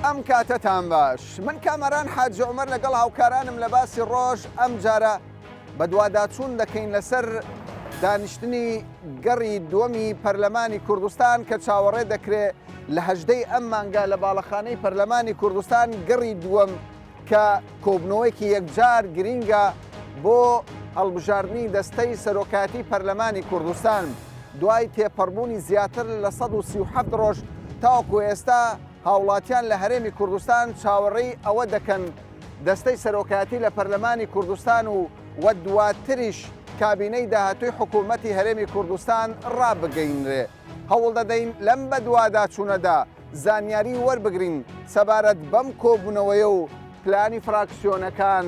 ئەم کاتەتان باش من کامەران حاج عومەر لەگەڵ هاوکارانم لە باسی ڕۆژ ئەم جارە بە دوواداچوون دەکەین لەسەر دانیشتنی گەڕی دووەمی پەرلەمانی کوردستان کە چاوەڕێ دەکرێت لە هەژدەی ئەم مانگا لە باڵەخانەی پەرلەمانی کوردستان گەڕی دووەم کە کۆبنەوەیەکی یەکجار گرینگە بۆ هەڵبژاردننی دەستەی سەرۆکاتی پەرلەمانی کوردستان دوای تێپەڕبوونی زیاتر لە 137 ڕۆژ تاوەکو ئێستا هاوڵاتیان لە هەرێمی کوردستان چاوەڕێی ئەوە دەکەن دەستەی سەرۆکاتی لە پەرلەمانی کوردستان و وە دواتریش کابینەی داهاتووی حکوومەتی هەرێمی کوردستان ڕابگەینرێ هەوڵ دەدەین لەم بە دوواداچوونەدا زانیاری وەربگرین سەبارەت بەم کۆبوونەوەیە و پلانی فراکسیۆنەکان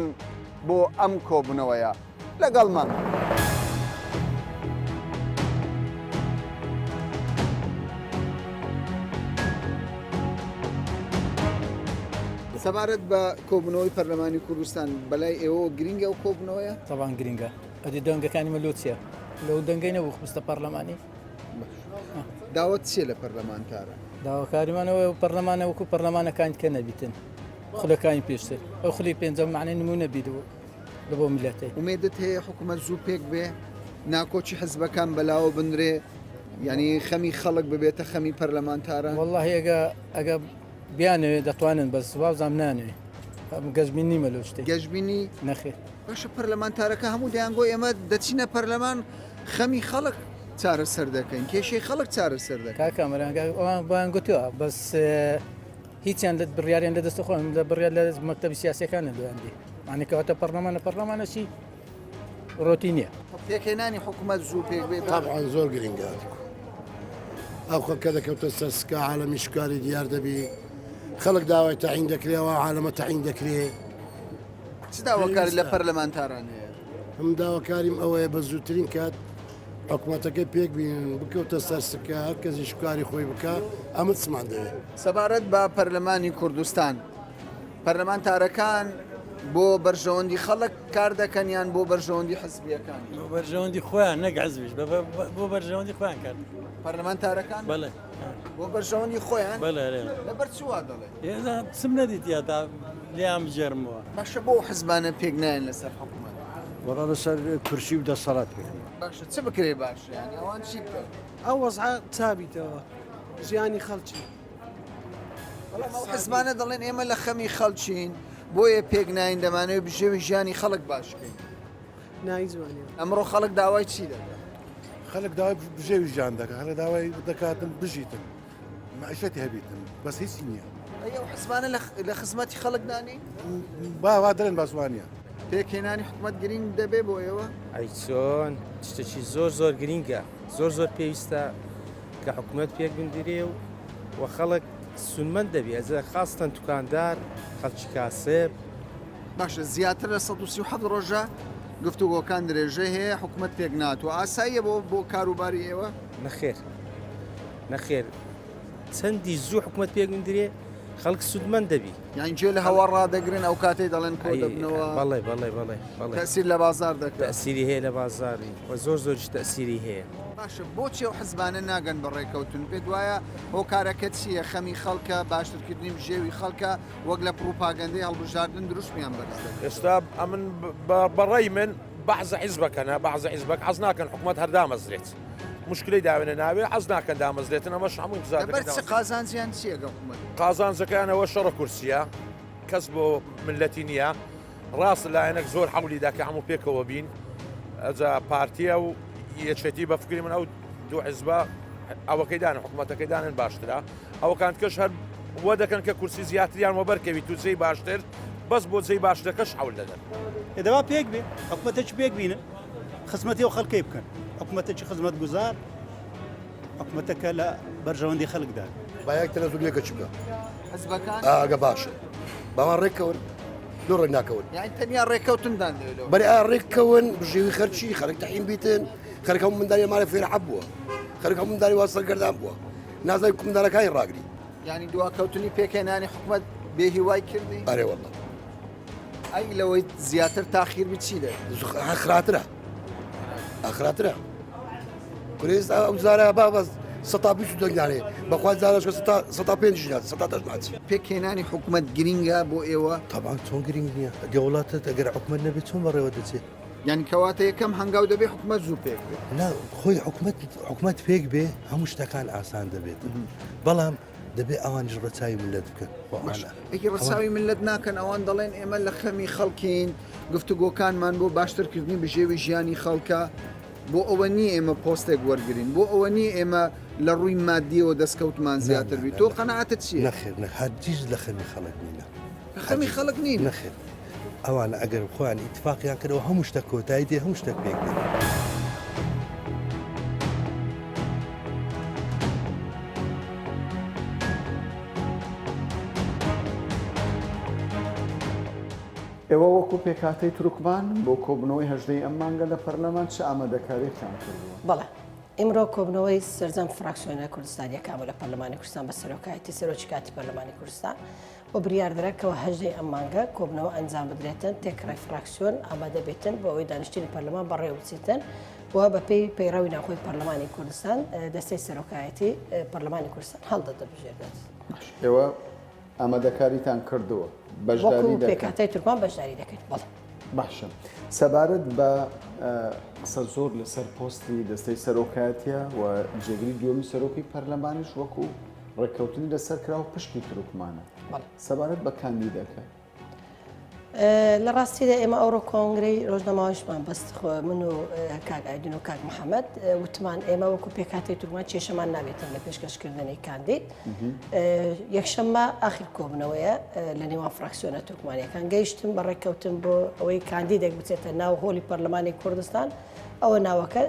بۆ ئەم کۆبوونەوەیە لەگەڵمان. سەبارەت بە کۆبوونەوەی پەرلەمانی کوردستان بەلای ئێوە گرینگە و کۆبوونەوەیە؟ تەوان گرینگە ئەدی دەنگەکانی مەلوچیە لەو دەنگەی نەبوو خستە پەرلەمانی داوت چیە لە پەرلەمانتارە؟ داواکاریمانەوە پەرلەمانە وەکو پەرلەمانەکان کە نەبیتن خولەکانی پێشتر ئەو خلی پێنجەم معنی نمونە بیدەوە لە بۆ میلەتەی ومێدت هەیە حکوومەت زوو پێک بێ ناکۆچی حزبەکان بەلاوە بنرێ ینی خەمی خەڵک ببێتە خەمی پەرلەمانتارە؟ وەڵڵاهی ئەگە بیانەوێ دەتوانن بەس وازام نانوێ گەژبین نیمە لەو شتێک گەژبینی نەخێ باشە پەرلەمانتارەکە هەموو دەیانگۆ ئێمە دەچینە پەرلەمان خەمی خەڵک چارەسەر دەکەین کێشەی خەڵک چارەسەر دەکەن کاکامەرانگە ئەوان بۆیان گوتووە بەس هیچیان لە بڕیاریان لە دەستە خۆم لە بڕیار لە مەکتەبی سیاسەکانە دوایاندی معنیکەواتە پەرلەمانەشی ڕۆتی نییە پێکهێنانی حکوومەت زوو پێک بێت طبعا زۆر گرنگە ئەو خەکە دەکەوتە سەر سکا عالەمی شکاری دیار دەبی خەڵک داوای تەعین دەکرێەوە عالەمە تەعین دەکرێ چ داواکاری لە پەرلەمانتاران هەیە؟ هەم داواکاریم ئەوەیە بە زووترین کات حکوومەتەکەی پێک بینن بکەوتە سەر سکە هەر کەسی شکاری خۆی بکە ئەمت سمان دەوێت سەبارەت بە پەرلەمانی کوردستان پەرلەمانتارەکان بۆ بەرژەوەندی خەڵک کار دەکەن یان بۆ بەرژەوەندی حزبیەکان بۆ بەرژەوەندی خۆیان نەک حزبیش بۆ بەرژەوەندی خۆیان کرد پەرلەمانتارەکان بەڵێ بۆ بەرژەوەندی خۆیان بەڵێ لەبەر چوا دەڵێ ئێزا چم نەدیت یا تا لیام بجێرمەوە باشە بۆ حزبانە پێک نایەن لەسەر حکوومەت وەڵا لەسەر کورسی و دەسەڵات بکەن باشە چ بکرێ باش یانی ئەوان چی بکەن؟ ئەو وەزعە چابیتەوە ژیانی خەڵکی حزبانە دەڵێن ئێمە لە خەمی خەڵچین بۆیە پێک ناین دەمانەوە بژێوی ژیانی خەڵک باشکەین نایزوانێ ئەمڕۆ خەڵک داوای چی دەکەن؟ خەڵک داوای بژێوی ژیان دەکەن هەر داوای دەکاتن بژیتن معیشەتی هەبیتن بەس هیچی نییە ئەو حزبانە لە خزمەتی خەڵک دانی؟ وا دەرێن باسوانە پێکهێنانی حکوومەت گرنگ دەبێ بۆ ئێوە؟ ئەی چۆن شتێکی زۆر گرینگە زۆر پێویستە کە حکوومەت پێک بندرێ و خەڵک سونمەند دەبێ ئەزە خاستن توکاندار خەڵکی کاسب باشە زیاتر لە 137 ڕۆژە گفتوگۆکان درێژە هەیە حکوومەت پێک ناتوە ئاساییە بۆ کاروباری ئێوە؟ نەخێر چەندی زوو حکوومەت پێک بندرێ خەڵک سودمەند دەبی یان گوێ لە هەوا ڕادەگرن ئەو کاتەی دەڵێن کۆ دەبنەوە بەڵێ تەسیر لە بازار دەکات تەسیری هەیە لە بازاری و زۆریش تەسیری هەیە باشە بۆچی ئەو حزبانە ناگەن بە ڕێکەوتن پێ وایە هۆکارەکە چییە خەمی خەڵکە باشترکردنی ژێوی خەڵکە وەک لە پروپاگەندەی هەڵبژاردن دروستمیان بەرز دەکات ئێستا ئەمن بەڕێی من بەعزە حیزبەکەنە بەعزە حیزبەک حەز ناکەن حکوومەت هەردامەزرێت مشکلی داوێنە ناوێ حەز ناکەن دامەزرێتن ئەمەش هەمووی بەرچ قازانجیان چیە حکوومەت؟ قازانجەکانەوە شەڕە کورسیە کەس بۆ ملەتی نییە ڕاست لایەنێک زۆر حەولی داکە هەموو پێکەوە بین ئەجا پارتیە و یەکێتی بە فکری من ئەو دوو حیزبە ئەوەکەی دانن حکوومەتەکەی دانن باشترە ئەوەکان کەش هەر وە دەکەن کە کورسی زیاتریان وە بەرکەوی تو جێی باشتر بەس بۆ جێی باشتەکەش حەول دەدەن دەوا پێک بێ حکوومەتێکی پێک بینە خزمەتی و خەڵکی بکەن حکوومەتێکی خزمەت گوزار حکوومەتەکە لە بەرژەوەندی خەڵکدا با یەک تەلەڤیزیۆنێکە چ بکە حزبەکان ئاگە باشە باوان ڕێککەون دوو ڕێک ناکەون یان تەنیا ڕێکەوتندان دەوێت بەری ڕێککەون بژێوی خەرچی خەرک تەعین بیتن خەرک هەموو منداڵی مالە فێرە حەب بووە خەرک هەموو منداڵی وا سەرگەردان بووە نازای کومندارەکانی ڕاگری ینی دواکەوتنی پێکهێنانی حکوومەت بێهیوای کردی؟ ئەرێ وەڵڵا ئەی لەوەی زیاتر تاخیر بچی دێت ئاخراترە کوریست ئەو زارە بابەز سەتا بیست و دەنگدانێ بەخوای زانش سەتا پێنج سەتا دەژمات پێکهێنانی حکوومەت گرینگە بۆ ئێوە طبعا چۆن گرنگ نییە دەوڵاتت ئەگەر حکومت نەبێت چۆن بەڕێوە دەچێت یعنی کەواتە یەکەم هەنگاو دەبێت حکوومەت زوو پێک بێت لا خۆی حکومت پێک بێ هەموو شتەکان ئاسان دەبێت بەڵام دەبێت ئەوانش ڕەچاوی ملت بکەن ئەگەر ڕەچاوی ملت ناکەن ئەوان دەڵێن ئێمە لە خەمی خەڵکین گفتوگۆکانمان بۆ باشترکردنی بژێوی ژیانی خەڵکە بۆ ئەوە نیە ئێمە پۆستێک وەرگین بۆ ئەوە نیە ئێمە لە ڕووی مادیەوە دەستکەوتمان زیاتر بی تۆ قەنەعەتت چیە؟ نەخێر هەرگیز لە خەمی خەڵک نینە خەمی خەڵک نین نەخێر ئەوانە ئەگەر خۆیان ئیتفاقیان کردەوە هەموو شتە کۆتایی دێ هەموو شتێک پێک بێت ئێوە وەکو پێکاتەی تورکمان بۆ کۆبنەوەی هەژدەی ئەم مانگە لە پەرلەمان چه ئامادەکاریتان کردووە؟ بەڵێ ئیمڕۆ کۆبنەوەی سەرجەم فراکسیۆنە کوردستانیەکان لە پەرلەمانی کوردستان بە سەرۆکایەتی سەرۆکی کاتی پەرلەمانی کوردستان بۆ بریاردرەکەەوە هەژدەی ئەم مانگە کۆبنەوە ئەنجام بدرێتن تێکڕای فراکسیۆن ئامادە بێتن بۆ ئەوەی دانیشتنی پەرلەمان بەڕێوە بچیتن وە بەپێی پەیڕەوی ناوخۆی پەرلەمانی کوردستان دەستەی سەرۆکایەتی پەرلەمانی کوردستان هەڵدەدەبژێردێت. ئێوە ئامادەکاریتان کردووە وەکو پێکاتەی تورکمان بەشداری دەکەیت بەڵێ باشە سەبارەت بە قسە زۆر لەسەر پۆستی دەستەی سەرۆکایەتیە و جێگری دووەمی سەرۆکی پەرلەمانیش وەکو ڕێککەوتنی لەسەر کراوە پشتی تورکمانە سەبارەت بە کاندیدەکە لە ڕاستیدا ئێمە ئەوڕۆ کۆنگرەی ڕۆژنەماوەشمان بەست من و کاک ئایدین و کاک محەممەد وتمان ئێمە وەکو پێکاتی تورکمان کێشەمان نابێتن لە پێشکەشکردنی کاندید یەکشەممە ئاخیر کۆبنەوەیە لە نێوان فراکسیۆنە تورکمانیەکان گەیشتن بە ڕێککەوتن بۆ ئەوەی کاندیدێک بچێتە ناو هۆلی پەرلەمانی کوردستان ئەوە ناوەکە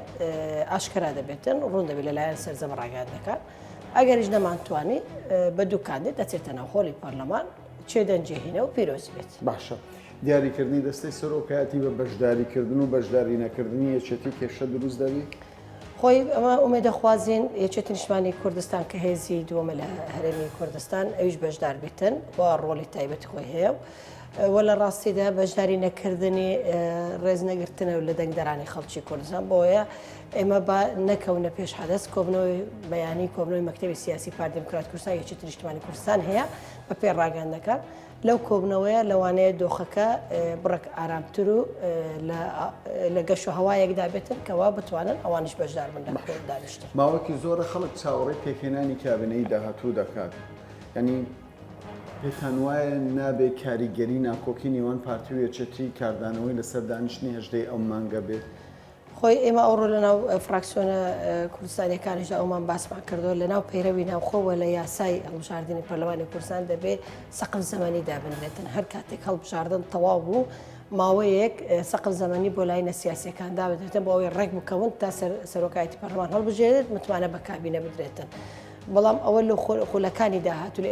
ئاشکرا دەبێتن ڕوون دەبێت لەلایەن سەرجەم ڕاگەاندەکان ئەگەریش نەمانتوانی بە دوو کاندید دەچێتە ناو هۆلی پەرلەمان چێدەنجێهینە و پیرۆز بێت. باشە دیاریکردنی دەستەی سەرۆکایەتی بە بەشداریکردن و بەشداری نەکردنی یەکێتی کێشە دروست دەبی؟ خۆی ئەمە ئومێدەخوازیین یەکێتی نیشتمانی کوردستان کە هێزی دووەمە لە هەرێمی کوردستان ئەویش بەشدار بێتن و ڕۆڵی تایبەت خۆی هەیە و لە ڕاستیدا بەشداری نەکردنی ڕێزنەگرتنە و لە دەنگدەرانی خەڵکی کوردستان بۆیە ئێمە بە نەکەونە پێش حەدەست کۆبنەوەی بەیانی کۆبنەوەی مەکتەبی سیاسی پارتی دموکرات کوردستان یەکێتی نیشتمانی کوردستان هەیە بە پێ ڕاگەاندەکان لەو کۆبنەوەیە لەوانەیە دۆخەکە بڕک ئارامتر و لە گەشت و هەوایەکدا بێتن کەوا بتوانن ئەوانش بەشدار بن لە دانیشتن. ماوەکی زۆرە خەڵک چاوەڕێی پێکهێنانی کابینەی داهاتوو دەکات ینی پێتان وایە نابێت کاریگەری ناکۆکی نێوان پارتی و یەکێتی کاردانەوەی لەسەر دانیشتنی هەژدەی ئەو مانگە بێت؟ خۆی ئێمە ئەوڕۆ لەناو فراکسیۆنە کوردستانیەکانیشدا ئەومان باسمان کردەوە لەناو پەیرەوی ناوخۆوە لە یاسای هەڵبژاردننی پەرلەمانی کوردستان دەبێت سەقف زەمەنی دابنرێتن هەر کاتێک هەڵبژاردن تەواو بوو ماوەیەک سەقف زەمەنی بۆ لایەنە سیاسیەکان دابێتن بۆ ئەوەی ڕێک بکەون تا سەرۆکایەتی پەرلەمان هەڵبژێرێت متمانە بە کابینە بدرێتن. بەڵام ئەوە لە خولەکانی داهاتوو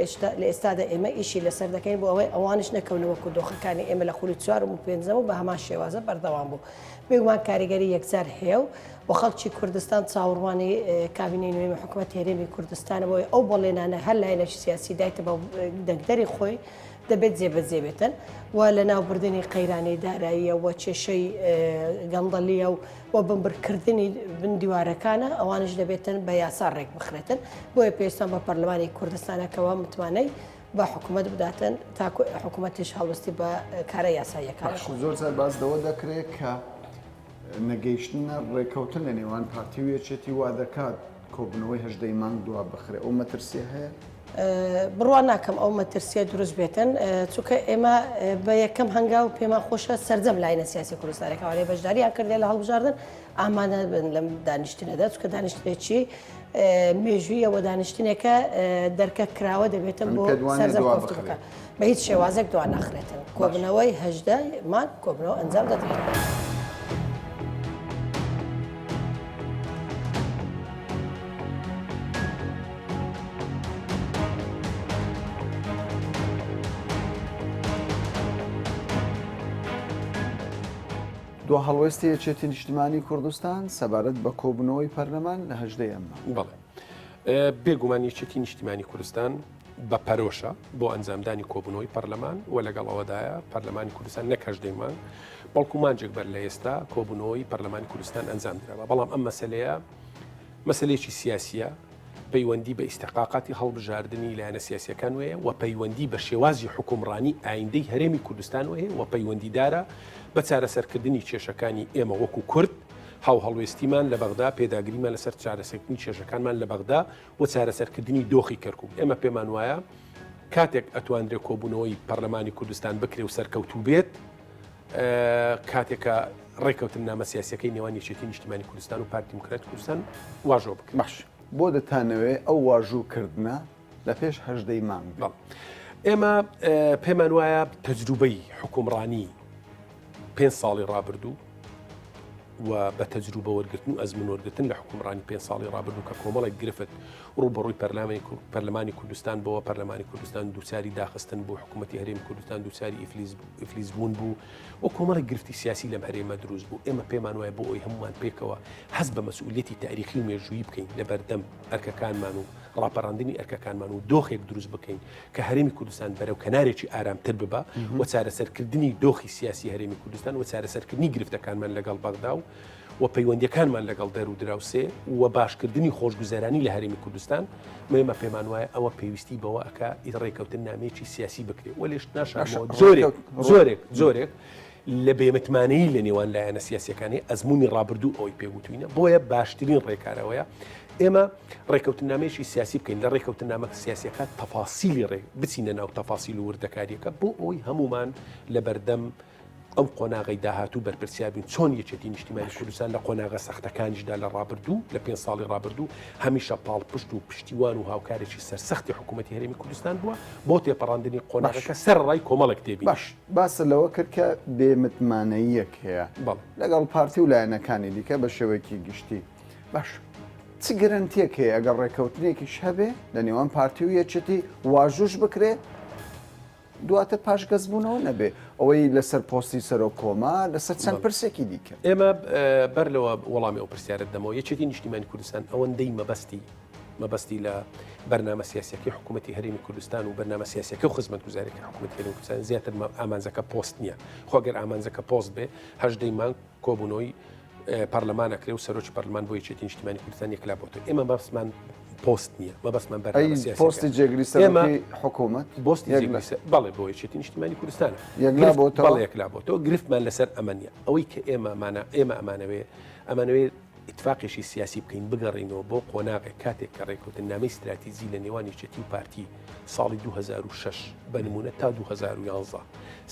لە ئێستادا ئێمە ئیشی لەسەر دەکەین بۆ ئەوەی ئەوانش نەکەونەوەکو دۆخەکانی ئێمە لە خولی 4 و 5 و بە هەمان شێوازە بەردەوام بوو. بێگومان کاریگەری یەکجار هەیە و بۆ خەڵکی کوردستان چاوەڕوانی کابینەی نوێنی حکوومەت هێرێمی کوردستانە بۆی ئەو بەڵێنانە هەر لایەنێکی سیاسی دایتە بە دەنگدەری خۆی دەبێت جێبەجێ بێتن و لە ناوبردننی قەیرانی داراییە و کێشەی گەندەلیە و بمبرکردنی بندیوارەکانە ئەوانش دەبێتن بە یاسا ڕێک بخرێتن بۆیە پێویستان بە پەرلەمانی کوردستانەکەەوە متمانەی بە حکوومەت بداتن تا حکوومەتیش هەڵوەستی بە کارە یاساییەکان. زۆر جار باس دەوە دەکرێت کە نەگەیشتنە ڕێککەوتن لە نێوان پارتی و یەکێتی وا دەکات کۆبنەوەی هەژدەی مانگ دوا بخرێ ئەو مەترسی هەیە؟ بڕوان ناکەم ئەو مەترسیە دروست بێتن چونکە ئێمە بە یەکەم هەنگاو پێمان خۆشە سەرجەم لایەنە سیاسی کوردستانێکەوەی بەشداریان کردێت لە هەڵبژاردن ئامانە بن لەم دانیشتنەدا چونکە دانیشتێکی مێژوویەوە دانیشتنێکە دەرکە کراوە دەبێتن بۆ سەرجەم کۆفتوەکە بە هیچ شێوازێک دوان ناخرێتن کۆبنەوەی هەژدەی مان کۆبنەوە ئەنجام دەدرێت. دو هەڵوێستی یەکێتی نیشتیمانی کوردستان سەبارەت بە کۆبنەوەی پەرلەمان لە هەژدەی ئەمە. بەڵێ بێگومان یەکێتی نیشتیمانی کوردستان بە پەرۆشە بۆ ئەنجامدانی کۆبنەوەی پەرلەمان و لەگەڵ ئەوەدایە پەرلەمانی کوردستان نەک هەژدەیمان بەڵکو مانجێک بەر لە ئێستا کۆبنەوەی پەرلەمانی کوردستان ئەنجام دراوە بەڵام ئەم مەسەلەیە مەسەلەیەکی سیاسیە پەیوەندی بە ئیستحقاقاتی هەڵبژاردننی لایەنە سیاسیەکان وەیە و پەیوەندی بە شێوازی حکومڕانی ئایندەی هەرێمی کوردستان وەیە و پەیوەندیدارە بە چارەسەرکردنی کێشەکانی ئێمە وەکو کورد هاو هەڵوێستیمان لە بەغدا پێداگریمان لەسەر چارەسەرکردنی کێشەکانمان لە بەغدا و چارەسەرکردنی دۆخی کەرکووک ئێمە پێمان وایە کاتێک ئەتوانرێت کۆبوونەوەی پەرلەمانی کوردستان بکرێ و سەرکەوتوو بێت کاتێکە ڕێککەوتن نامە سیاسەکەی نێوان یەکێتی نیشتیمانی کوردستان و پارتی دیموکراتی کوردستان واژۆ بکرێت. باش بۆ دەتانەوێت ئەو واژووکردنە لە پێش هەژدەی مانگ. ئێمە پێمان وایە تەجروبەی حکومڕانی 5 ساڵی ڕابردوو و بە تەجروبە وەرگرتن و ئەزمون وەرگرتن لە حکومڕانی 5 ساڵی ڕابردوو کە کۆمەڵێک گرفت ڕوبەڕووی پەرلەمانی کوردستان بۆەوە پەرلەمانی کوردستان دووچاری داخستن بۆ حکوومەتی هەرێمی کوردستان دووچاری ئیفلیز بوون بوو و کۆمەڵێک گرفتی سیاسی لەم هەرێمە دروست بوو. ئێمە پێمان وایە بۆ ئەوی هەمومان پێکەوە حەز بە مەسئولیەتی تاریخی و مێژوویی بکەین لە بەردەم ئەرکەکانمان و ڕاپەڕاندنی ئەرکەکانمان و دۆخێک دروست بکەین کە هەرێمی کوردستان بەرەو کەنارێکی ئارامتر ببە و چارەسەرکردنی دۆخی سیاسی هەرێمی کوردستان و چارەسەرکردنی گرفتەکانمان لەگەڵ بەغدا و پەیوەندیەکانمان لەگەڵ دەر و دراوسێ و باشکردنی خۆشگوزەرانی لە هەرێمی کوردستان مێمە پێمان وایە ئەوە پێویستی بەوە ئەکا ڕێککەوتن نامەیەکی سیاسی بکرێت و لێش ناشانەوە زۆرێک لە بێمتمانەی لە نێوان لایەنە سیاسیەکانی ئەزمموی ڕابردوو ئەوی پێگوتوینە بۆیە باشترین ڕێکارەوەیە ئێمە ڕێککەوتن نامێکی سیاسی بکەین لە ڕێککەوتن نامە سیاسیەکە تەفاسیلی ڕێ بچینە ناو تەفاسیل و وردەکاریەکە بۆ ئەوی هەمومان لە بەردەم ئەم قۆناغی داهاتوو بەرپرسیابین چۆن یەکێتی نیشتیمانی کوردستان لە قۆناغە سەختەکانیشدا لە ڕابردوو لە 5 ساڵی ڕابردوو هەمیشە پاڵپشت و پشتیوان و هاوکارێکی سەرسەختی حکوومەتی هەرێمی کوردستان بووە بۆ تێپەڕاندنی قۆناغەکە سەرڕای کۆمەڵێک تێبین. باش باسە لەوە کرد کە بێمتمانەیەک هەیە لەگەڵ پارتی و لایەنەکانی دیکە بە شێوەیەکی گشتی. باش چ گەرانتیەک هەیە ئەگەر ڕێککەوتنێکیش هەبێ لە نێوان پارتی و یەکێتی واژوش بکرێت دواتر پاشگەزبوونەوە نەبێ ئەوەی لەسەر پۆستی سەرۆ کۆما لەسەر چەند پرسێکی دیکە. ئێمە بەر لەوە وەڵامی ئەو پرسیارت دەمەوە یەکێتی نیشتیمانی کوردستان ئەوەندەی مەبەستی لە بەرنامە سیاسیەکەی حکوومەتی هەرێمی کوردستان و بەرنامە سیاسیەکە و خزمەتگوزاریەکەی حکوومەتی هەرێمی کوردستان زیاتر ئامانجەکە پۆست نییە. خۆگەر ئامانجەکە پۆست بێ هەژدەی مانگ کۆبوونەوەی پەرلەمانەکرێ و سەرۆکی پەرلەمان بۆ یەکێتی نیشتیمانی کوردستان یەکلابۆتەوە. ئێمە بەسمان پۆست نییە مەبەستمان پۆستی جێگری سەرۆکی حکوومەت بەڵێ بۆ یەکێتی نیشتیمانی کوردستانە یەکلابۆتەوە گرفتمان لەسەر ئەمە نیە ئەوەی کە ئێمە ئەمانەوێت اتفاقیشی سیاسی بکەین بگەڕینەوە بۆ قۆناغێک کاتێک کە ڕێککەوتن نامەی استراتیژی لە نێوان یەکێتی و پارتی ساڵی 2006 بە نمونە تا 2011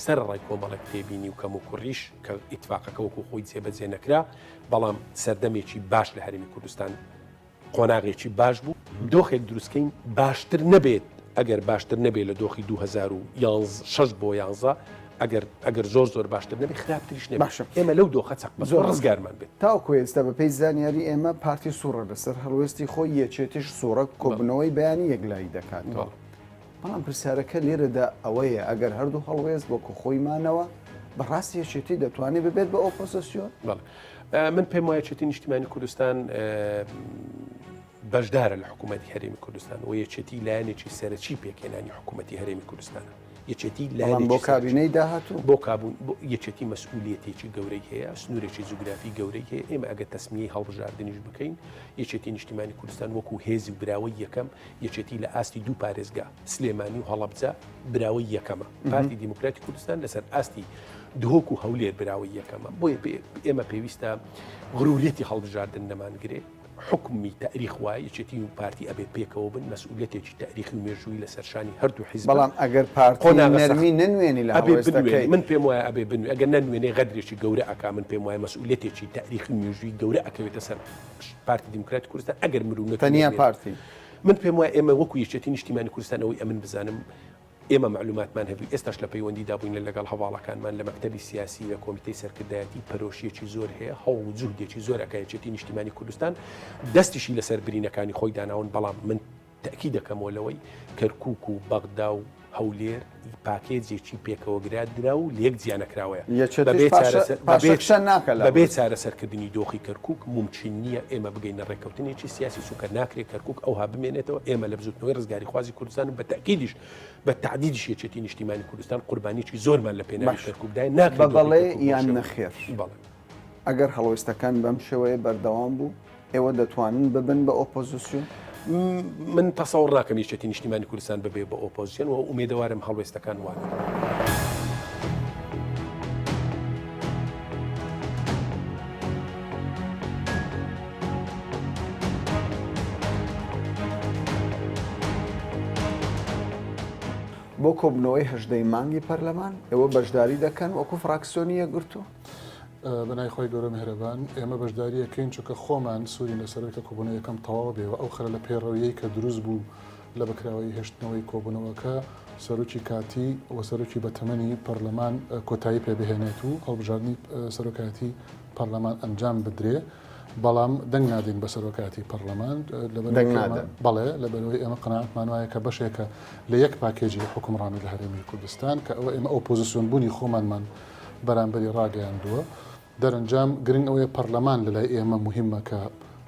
سەرڕای کۆمەڵێک تێبینی و کەم و کوڕیش کە ئیتفاقەکە وەکو خۆی جێبەجێ نەکرا بەڵام سەردەمێکی باش لە هەرێمی کوردستان قۆناغێکی باش بوو دۆخێک دروستکەین باشتر نەبێت ئەگەر باشتر نەبێت لە دۆخی 2016 بۆ 11 ئەگەر زۆر باشتر نەبێت خراپتریش نەبێت ئێمە لەو دۆخە چەق بە زۆر ڕزگارمان بێت تاوکو ئێستا بە پێی زانیاری ئێمە پارتی سوورە لەسەر هەڵوێستی خۆی یەکێتیش سوورە کۆبنەوەی بەیانی یەکلایی دەکاتەوە بەڵام پرسیارەکە لێرەدا ئەوەیە ئەگەر هەردوو هەڵوێست بۆکو خۆیمانەوە بەڕاستی یەکێتی دەتوانێت ببێت بە ئۆپۆزیسیۆن. من پێم وایە یەکێتی نیشتیمانی کوردستان بەشدارە لە حکوومەتی هەرێمی کوردستان و یەکێتی لایەنێکی سەرەکی پێکهێنانی حکوومەتی هەرێمی کوردستانە یەکێتی بۆ کابینەی داهاتوو بۆ کابوون یەکێتی مەسئولیەتێکی گەورەی هەیە سنوورێکی جوگرافی گەورەی هەیە ئێمە ئەگە تەسمیەی هەڵبژاردنیش بکەین یەکێتی نیشتیمانی کوردستان وەکو هێزی و براوەی یەکەم یەکێتی لە ئاستی دوو پارێزگا سلێمانی و هەڵەبجە براوەی یەکەمە پارتی دیموکراتی کوردستان لەسەر ئاستی دهۆک و هەولێر براوەی یەکەمە بۆیە ئێمە پێویستە غروریەتی هەڵبژاردن نەمانگرێ حکمی تاریخ وایە یەکێتی و پارتی ئەبێت پێکەوە بن مەسئولیەتێکی تاریخی و مێژووی لە سەرشانی هەردوو حیزب بەڵام ئەگەر پارتی نەرمی ننوێنی لە هەڵوێستەکەی من پێم وایە ئەبێ بنوێ ئەگەر نەنوێنێ غەدرێکی گەورە ئەکا من پێم وایە مەسئولیەتێکی تاریخی و مێژووی گەورە ئەکەوێتە سەر پارتی دیموکراتی کوردستان ئەگەر مرۆڤ تەنیا پارتی من پێم وایە ئێمە وەکو یەکێتی نیشتیمانی کوردستان ئەوەی ئەمن بزانم ئێمە معلوماتمان هەبوو ئێستاش لە پەیوەندیدا بووین لەگەڵ هەواڵەکانمان لە مەکتەبی سیاسی لە کۆمیتەی سەرکردایەتی پەرۆشیەکی زۆر هەیە هەوڵ و جوهدێکی زۆر ئەکایەتی نیشتیمانی کوردستان دەستیشی لەسەر برینەکانی خۆی داناون بەڵام من تەکی دەکەمەوە لەوەی کەرکووک و بەغدا و هەولێر پاکێجێکی پێکەوەگرات درا و لێک زیانەکراوەیە بەبێ چارەسەرکردنی دۆخی کەرکووک ممکن نییە ئێمە بگەینە ڕێککەوتنێکی سیاسی چونکە ناکرێت کەرکووک ئەوها بمێنێتەوە ئێمە لە بزوتنەوەی ڕزگاری خوازی کوردستان بە تاکیدیش بە تعدیدیش یەکێتی نیشتیمانی کوردستان قوربانیی زۆرمان لە پێناوی کەرکووکدای ناکرێت بەڵێ یان نەخێر ئەگەر هەڵوێستەکان بەم شێوەیە بەردەوام بوو ئێوە دەتوانن ببن بە ئۆپۆزیسیۆن من تەسەوڕ ناکەم یەکێتی نیشتیمانی کوردستان ببێ بە ئۆپۆزیسیۆن و ئومێدەوارم هەڵوێستەکان وانە. بۆ کۆبنەوەی هەژدەی مانگی پەرلەمان ئێوە بەشداری دەکەن وەکو فراکسیۆنی یەکگرتووە؟ بەنای خۆی گەورە میهرەبان ئێمە بەشداریەکەین چونکە خۆمان سووری لەسەرەوەی کە کۆبوونەوە یەکەم تەواو بێەوە ئەو خەرە لە پێڕەویەی کە دروست بوو لە بەکراوەی هێشتنەوەی کۆبوونەوەکە سەرۆکی کاتی و سەرۆکی بەتەمەنی پەرلەمان کۆتایی پێبهێنێت و هەڵبژاردننی سەرۆکاتی پەرلەمان ئەنجام بدرێ بەڵام دەنگ نادین بە سەرۆکاتی پەرلەمان بەڵێ لەبەرەوەی ئێمە قەناعەتمان وایە کە بەشێکە لە یەک پاکێجی حکومڕانی لە هەرێمی کوردستان کە ئەوە ئێمە ئۆپۆزیسیۆن بوونی خۆمانمان بەرامبەری ڕاگەیاندووە دەرەنجام گرنگ ئەوەیە پەرلەمان لەلای ئێمە مهمە کە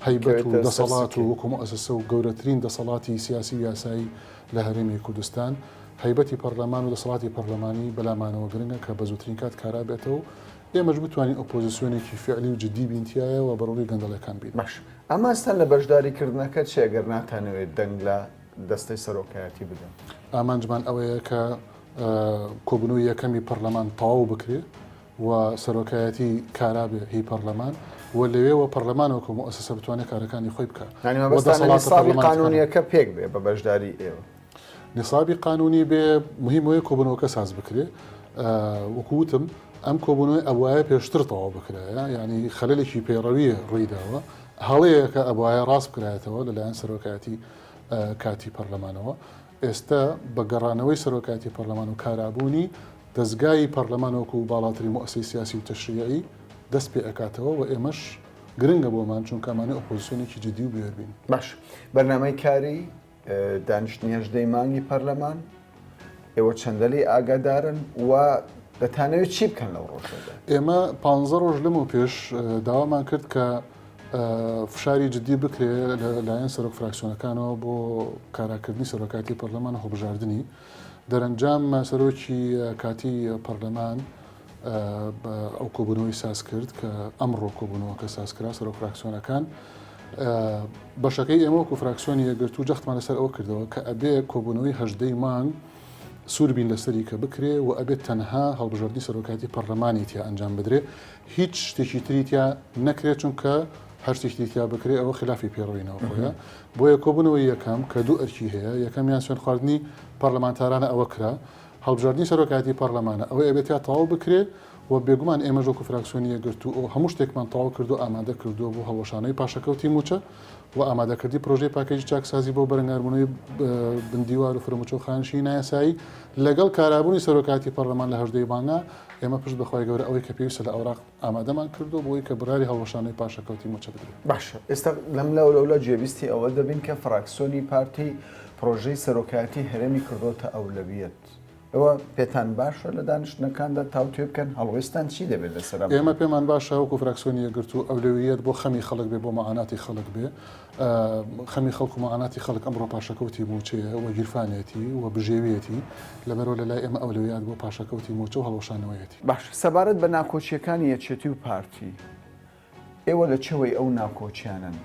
هەیبەت و دەسەڵات و وەکو مؤسسە و گەورەترین دەسەڵاتی سیاسی و یاسایی لە هەرێمی کوردستان هەیبەتی پەرلەمان و دەسەڵاتی پەرلەمانی بەلامانەوە گرنگە کە بە زووترین کات کارا بێتەوە ئێمەش بتوانین ئۆپۆزیسیۆنێکی فعلی و جدی بینتیایە و بەڕۆڵی گەندەڵەکان بین. باش ئەماستان لە بەشداریکردنەکە چێگەر ناتانەوێت دەنگ لە دەستەی سەرۆکایەتی بدەن؟ ئامانجمان ئەوەیە کە کۆبنەوەی یەکەمی پەرلەمان تەواو بکرێ و سەرۆکایەتی کارابێ هی پەرلەمان و لەوێەوە پەرلەمانەوە مؤسسە بتوانێت کارەکانی خۆی بکات. نسابی قانونیەکە پێک بێ بە بەشداری ئێوە. نسابی قانونی بێ مهمەوەی کۆبنەوەکە ساز بکرێ وەکووتم ئەم کۆبوونەوەی ئەوایە پێشتر تەواو بکرایە ینی خەلەلێکی پێڕەویە ڕوویداوە هەڵەیە کە ئەوایە ڕاست بکرایەتەوە لەلایەن سەرۆکایەتی کاتی پەرلەمانەوە ئێستا بە گەڕانەوەی سەرۆکایەتی پەرلەمان و کارابوونی دەستگای پەرلەمانەوەکو و باڵاتری مؤسسەی سیاسی و تەشریعی دەست پێ ئەکاتەوە و ئێمەش گرنگە بۆمان چونکەمانە ئۆپۆزیسیۆنێکی جدی و بێربین. باش بەرنامەی کاری دانیشتنی هەژدەی مانگی پەرلەمان ئێوە چەندەلی ئاگادارن و دەتانەوێت چی بکەن لەو ڕۆژەدا؟ ئێمە 15 ڕۆژ لەمە پێش داوامان کرد کە فشاری جدی بکرێ لایەن سەرۆک فراکسیۆنەکانەوە بۆ کاراکردنی سەرۆکاتی پەرلەمان هەڵبژاردننی دەرەنجام سەرۆکی کاتی پەرلەمان ئەو کۆبوونەوەی ساز کرد کە ئەمڕۆ کۆبوونەوەکە سازکرا سەرۆک فراکسیۆنەکان بەشەکەی ئێمە وەکو فراکسیۆنی یەکگرتو جەختمان لەسەر ئەوە کردەوە کە ئەبێ کۆبوونەوەی هەژدەی مانگ سووربین لەسەری کە بکرێ و ئەبێت تەنها هەڵبژاردننی سەرۆکاتی پەرلەمانی تیا ئەنجام بدرێ هیچ شتێکی تری تیا نەکرێت چونکە هەر شتێکی تیا بکرێ ئەوە خلافی پێڕۆینەوە خۆیە بۆیە کۆبوونەوەی یەکەم کە دوو ئەرکی هەیە یەکەمیان سوێن خواردنی پەرلەمانتارانە ئەوە کرا هەڵبژاردننی سەرۆکاتی پەرلەمانە ئەوە ئەبێت یا تەواو بکرێ و بێگومان ئێمە ژۆکو فراکسیۆنی یەکگرتو و هەموو شتێکمان تەواو کردو ئامادە کردووە بۆ هەڵوەشانەی پاشەکەوتی موچە و ئامادەکردی پرۆژەی پاکێجی چاکسازی بۆ بەرەنگاربوونەوەی بندیوار و فرموچە و خانشی نایاسایی لەگەڵ کارابوونی سەرۆکاتی پەرلەمان لە هەژدەی مانگە ئێمە پشت بەخوای گەورە ئەوەی کە پێویستە لە ئەوراق ئامادەمان کردو بۆی کە براری هەڵوەشانەی پاشەکەوتی موچە بدرێت. باشە ئێستا لەم لەولە جێویستی ئەوە دەبین کە فراکسیۆنی پارتی پرۆژەی سەرۆکایەتی هەرێمی کردوتە ئەولەویەت. ئەوە پێتان باشە لە دانیشتنەکاندا تاوتێ بکەن هەڵوێستان چی دەبێت لەسەر ئێمە پێمان باشە وەکو فراکسیۆنی یەکگرتو ئەولەویەت بۆ خەمی خەڵک بێ بۆ مەعاناتی خەڵک بێ خەمی خەڵک و مەعاناتی خەڵک ئەمڕۆ پاشەکەوتی موچەیە و گیرفانێتی و بژێویەتی لەبەرەوە لەلای ئێمە ئەولەویات بۆ پاشەکەوتی موچە و هەڵوەشانەوەیەتی. باش سەبارەت بە ناکۆچیەکانی یەکێتی و پارتی ئێوە لە چێوەی ئەو ناکۆچیانن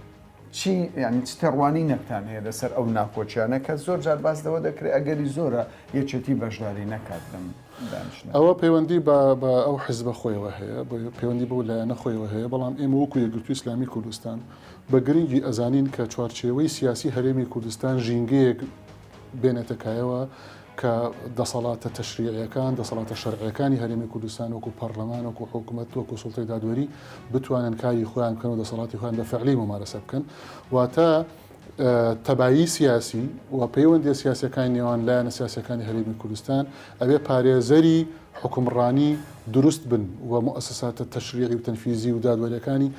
چی یعنی تەڕوانی نەکتان هەیە لەسەر ئەو ناکۆچیانە کە زۆر جار باسدەوە دەکرێت ئەگەری زۆرە یەکێتی بەشداری نەکات لەم دانیشتن. ئەوە پەیوەندی بە ئەو حیزبە خۆیەوە هەیە پەیوەندی بۆ لایەنە خۆیەوە هەیە بەڵام ئێمە وەکو یەکگرتووی ئیسلامی کوردستان بە گرنگی ئەزانین کە چوارچێوەی سیاسی هەرێمی کوردستان ژینگەیەک بێنێتەکایەوە کە دەسەڵاتە تەشریعیەکان دەسەڵاتە شەرعیەکانی هەرێمی کوردستان وەکو پەرلەمان وەکو حکوومەت وەکو سوڵتەی دادوەری بتوانن کاری خۆیان بکەن و دەسەڵاتی خۆیان بە فعلی ممارەسە بکەن واتە تەبایی سیاسی و پەیوەندی سیاسەکانی نێوان لایەنە سیاسەکانی هەرێمی کوردستان ئەبێ پارێزەری حکومڕانی دروست بن و مؤسساتە تەشریعی و تەنفیزی و دادوەریەکانی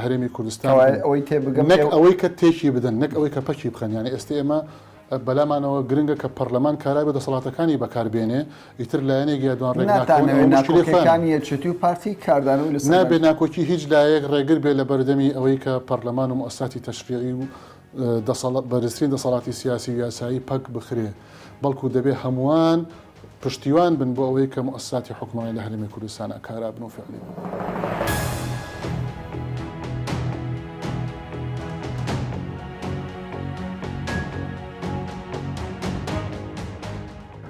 هەرێمی کوردستان نەک ئەوەی کە تێکی بدەن نەک ئەوەی کە پەکی بخەن یانە ئێستا ئێمە بەلامانەوە گرنگە کە پەرلەمان کارای بە دەسەڵاتەکانی بەکاربێنێ ئیتر لایەنێک یا دوان ڕێگاکانی و پارتی کاردانەوەی لەسەر نابێ ناکۆکی هیچ لایەک ڕێگر بێ لە بەردەمی ئەوەی کە پەرلەمان و مؤسساتی تەشریعی و بەرزترین دەسەڵاتی سیاسی و یاسایی پەک بخرێ بەڵکو دەبێ هەمووان پشتیوان بن بۆ ئەوەی کە مؤسساتی حکومانی لە هەرێمی کوردستان کارا بن و فعلی بن.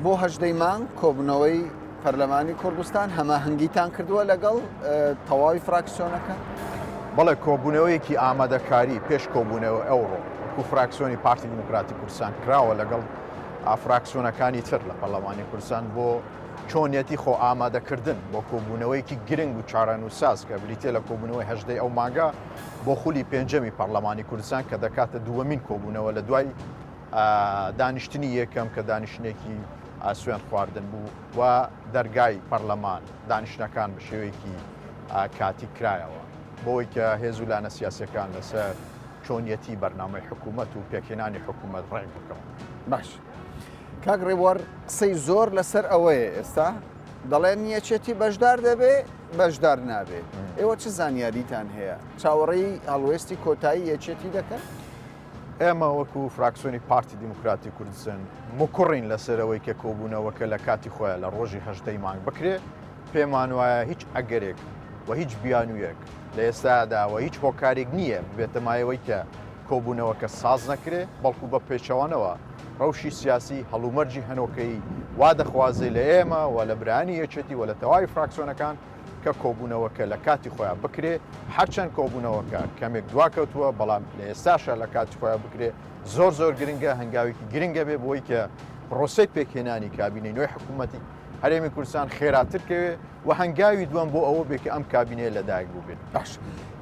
بۆ هەژدەی مانگ کۆبنەوەی پەرلەمانی کوردستان هەماهەنگیتان کردووە لەگەڵ تەواوی فراکسیۆنەکە؟ بەڵێ کۆبوونەوەیەکی ئامادەکاری پێش کۆبوونەوە ئەوڕۆ و فراکسیۆنی پارتی دموکراتی کوردستان کراوە لەگەڵ فراکسیۆنەکانی تر لە پەرلەمانی کوردستان بۆ چۆنیەتی خۆ ئامادەکردن بۆ کۆبوونەوەیکی گرنگ و چارەنووساز کە بریتێ لە کۆبوونەوەی هەژدەی ئەو مانگە بۆ خولی پێنجەمی پەرلەمانی کوردستان کە دەکاتە دووەمین کۆبوونەوە لە دوای دانیشتنی یەکەم کە دانیشتێکی سوێن خواردن بوو و دەرگای پەرلەمان دانیشتەکان بە شێوەیەکی کاتی کرایەوە بۆی کە هێز و لانە سیاسەکان لەسەر چۆنیەتی بەرنامەی حکوومەت و پێکێنانی حکوومەت ڕێک بکەم. باش کاک ڕێوەر قسەی زۆر لەسەر ئەوەیە ئێستا دەڵێن یەکێتی بەشدار دەبێ بەشدار نابێت ئێوە چه زانیاریتان هەیە چاوەڕێی هەڵوێستی کۆتایی یەکێتی دەکەن؟ ئێمە وەکو فراکسیۆنی پارتی دیموکراتی کوردستان مکوڕین لەسەرەوەی کە کۆبوونەوەکە لە کاتی خۆیان لە ڕۆژی هەژدەی مانگ بکرێ پێمان وایە هیچ ئەگەرێک و هیچ بیانوویەک لە ئێستاداوە هیچ هۆکارێک نییە بێتەمایەوەی کە کۆبوونەوەکە ساز نەکرێ بەڵکو بە پێچەوانەوە ڕەوشی سیاسی هەڵومەرجی هەنۆکەی وا دەخوازێ لە ئێمە و لە برانی یەکێتی و لە تەواوی فراکسیۆنەکان کە کۆبوونەوەکە لە کاتی خۆیان بکرێ هەرچەند کۆبوونەوەکە کەمێک دواکەوتووە بەڵام لە ئێستاشە لە کاتی خۆیان بکرێ زۆر گرنگە هەنگاوێکی گرنگە بێ بۆی کە پرۆسەی پێکهێنانی کابینەی نوێی حکوومەتی هەرێمی کوردستان خێراترکەوێ و هەنگاوی دووەم بۆ ئەوە بێ کە ئەم کابینەیە لەدایک بوو بێت. باش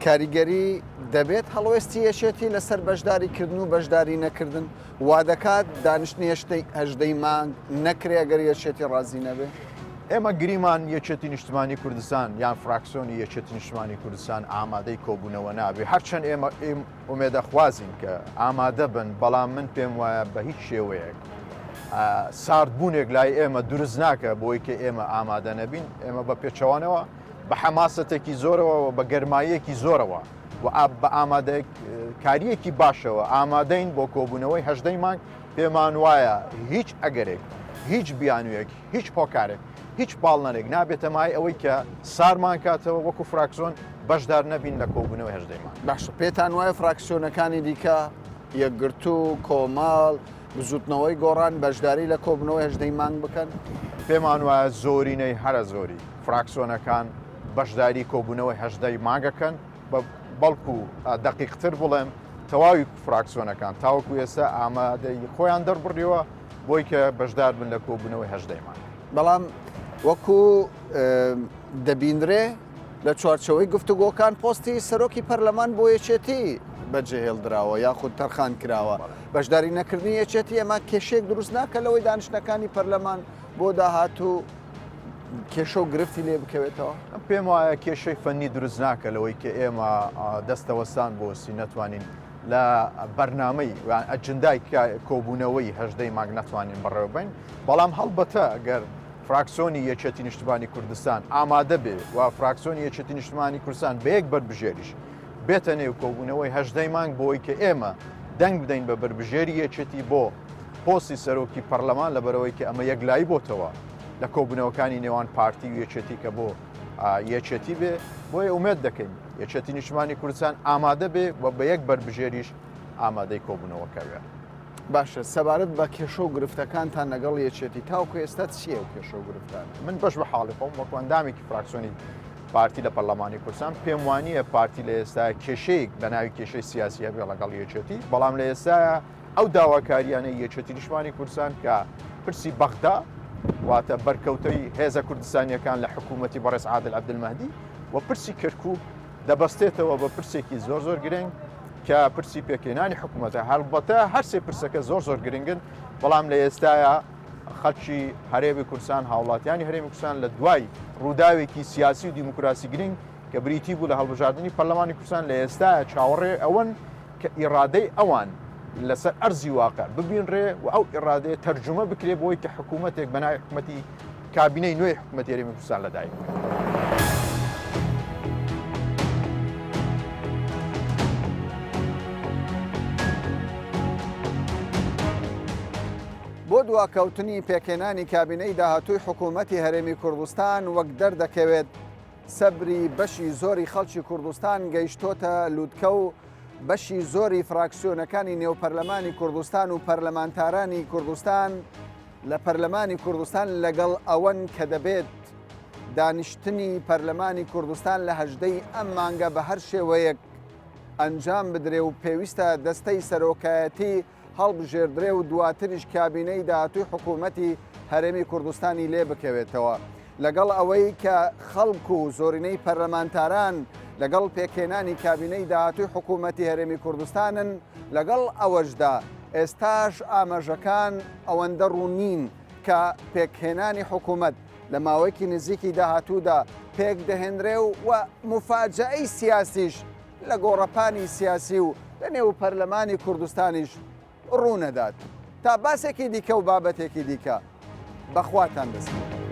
کاریگەری دەبێت هەڵوێستی یەکێتی لەسەر بەشداریکردن و بەشداری نەکردن وا دەکات دانیشتنی هەژدەی مانگ نەکرێ ئەگەر یەکێتی ڕازی نەبێ؟ ئێمە گریمان یەکێتی نیشتمانی کوردستان یان فراکسیۆنی یەکێتی نیشتمانی کوردستان ئامادەی کۆبوونەوە نابێ هەرچەند ئێمە ئومێدەخوازین کە ئامادە بن بەڵام من پێم وایە بە هیچ شێوەیەک ساردبوونێک لای ئێمە دروست ناکە بۆی کە ئێمە ئامادە نەبین ئێمە بە پێچەوانەوە بە حەماسەتێکی زۆرەوە و بە گەرماییەکی زۆرەوە و بە کاریەکی باشەوە ئامادەین بۆ کۆبوونەوەی هەژدەی مانگ پێمان وایە هیچ ئەگەرێک هیچ بیانوویەک هیچ هۆکارێک هیچ باڵنەرێک نابێتە مای ئەوەی کە سارمان کاتەوە وەکو فراکسیۆن بەشدار نەبین لە کۆبوونەوەی هەژدەی مانگ. باش پێتان وایە فراکسیۆنەکانی دیکە یەکگرتو کۆماڵ بزوتنەوەی گۆڕان بەشداری لە کۆبنەوەی هەژدەی مانگ بکەن؟ پێمان وایە زۆرینەی هەرە زۆری فراکسیۆنەکان بەشداری کۆبوونەوەی هەژدەی مانگەکەن بەڵکو دەقیقتر بڵێم تەواوی فراکسیۆنەکان تاوەکو ئێستا ئامادەی خۆیان دەربڕیەوە بۆی کە بەشدار بن لە کۆبوونەوەی هەژدەی مانگ. بەڵام وەکو دەبینرێ لە چوارچەوەی گفتوگۆکان پۆستی سەرۆکی پەرلەمان بۆ یەکێتی بەجێهێڵدراوە یاخود تەرخان کراوە بەشداری نەکردنی یەکێتی ئەمە کێشێک دروست ناکە لەوەی دانیشتەکانی پەرلەمان بۆ داهاتوو کێشە و گرفتی لێ بکەوێتەوە؟ پێم وایە کێشەی فەنی دروست ناکە لەوەی کە ئێمە دەستەوەستان بۆسی نەتوانین لە بەرنامەی ئەجندای کۆبوونەوەی هەژدەی مانگ نەتوانین بەڕێوەبین بەڵام هەڵبەتە ئەگەر فراکسیۆنی یەکێتی نیشتمانی کوردستان ئامادە بێ و فراکسیۆنی یەکێتی نیشتمانی کوردستان بە یەک بربژێریش بێتە نێو کۆبوونەوەی هەژدەی مانگ بۆی کە ئێمە دەنگ بدەین بە بربژێری یەکێتی بۆ پۆستی سەرۆکی پەرلەمان لەبەرەوەی کە ئەمە یەکلایی بۆتەوە لە کۆبوونەوەکانی نێوان پارتی و یەکێتی کە بۆ یەکێتی بێ بۆیە ئومێد دەکەین یەکێتی نیشتمانی کوردستان ئامادە بێ و بە یەک بربژێریش ئامادەی کۆبوونەوەکەوێت. باشە سەبارەت بە کێشە و گرفتەکانتان لەگەڵ یەکێتی تاوکو ئێستا چییە و کێشە و گرفتان؟ من بەش بە حاڵی خۆم وەکو ئەندامێکی فراکسیۆنی پارتی لە پەرلەمانی کوردستان پێم وانییە پارتی لە ئێستا کێشەیەک بە ناوی کێشەی سیاسیە بێ لەگەڵ یەکێتی بەڵام لە ئێستا ئەو داواکاریانەی یەکێتی نیشتمانی کوردستان کە پرسی بەغدا واتە بەرکەوتەی هێزە کوردستانیەکان لە حکوومەتی بەڕێز عادل عەبدولمەهدی و پرسی کەرکووک دەبەستێتەوە بە پرسێکی زۆر گرنگ کە پرسی پێکێنانی حکوومەتە هەڵبەتە هەر سێ پرسەکە زۆر گرنگن بەڵام لە ئێستاە خەڵکی هەرێمی کوردستان هاوڵاتیانی هەرێمی کوردستان لە دوای ڕووداوێکی سیاسی و دیموکراسی گرنگ کە بریتی بوو لە هەڵبژاردننی پەرلەمانی کوردستان لە ئێستاە چاوەڕێ ئەوەن کە ئیرادەی ئەوان لەسەر ئەرزی واقع ببینڕێ و ئەو ئیرادەیە تەرجمە بکرێ بۆی کە حکوومەتێک بەناوی حکوومەتی کابینەی نوێی حکوومەتی هەرێمی کوردستان لەدایک. بۆ دواکەوتنی پێکێنانی کابینەی داهاتووی حکوومەتی هەرێمی کوردستان وەک دەردەکەوێت سەبری بەشی زۆری خەڵکی کوردستان گەیشتۆتە لووتکە و بەشی زۆری فراکسیۆنەکانی نێوپەرلەمانی کوردستان و پەرلەمانتارانی کوردستان لە پەرلەمانی کوردستان لەگەڵ ئەوەن کە دەبێت دانیشتنی پەرلەمانی کوردستان لە هەژدەی ئەم مانگە بە هەر شێوەیەک ئەنجام بدرێ و پێویستە دەستەی سەرۆکایەتی هەڵبژێردرێ و دواتریش کابینەی داهاتووی حکوومەتی هەرێمی کوردستانی لێ بکەوێتەوە لەگەڵ ئەوەی کە خەڵک و زۆرینەی پەرلەمانتاران لەگەڵ پێکهێنانی کابینەی داهاتووی حکوومەتی هەرێمی کوردستانن لەگەڵ ئەوەشدا ئێستاش ئاماژەکان ئەوەندە ڕوونین کە پێکهێنانی حکوومەت لە ماوەیەکی نزیکی داهاتوودا پێک دەهێنرێ و مفاجعەی سیاسیش لە گۆڕەپانی سیاسی و لە نێو پەرلەمانی کوردستانیش ڕوونەدات تا باسێکی دیکە و بابەتێکی دیکە بەخواتان دەست.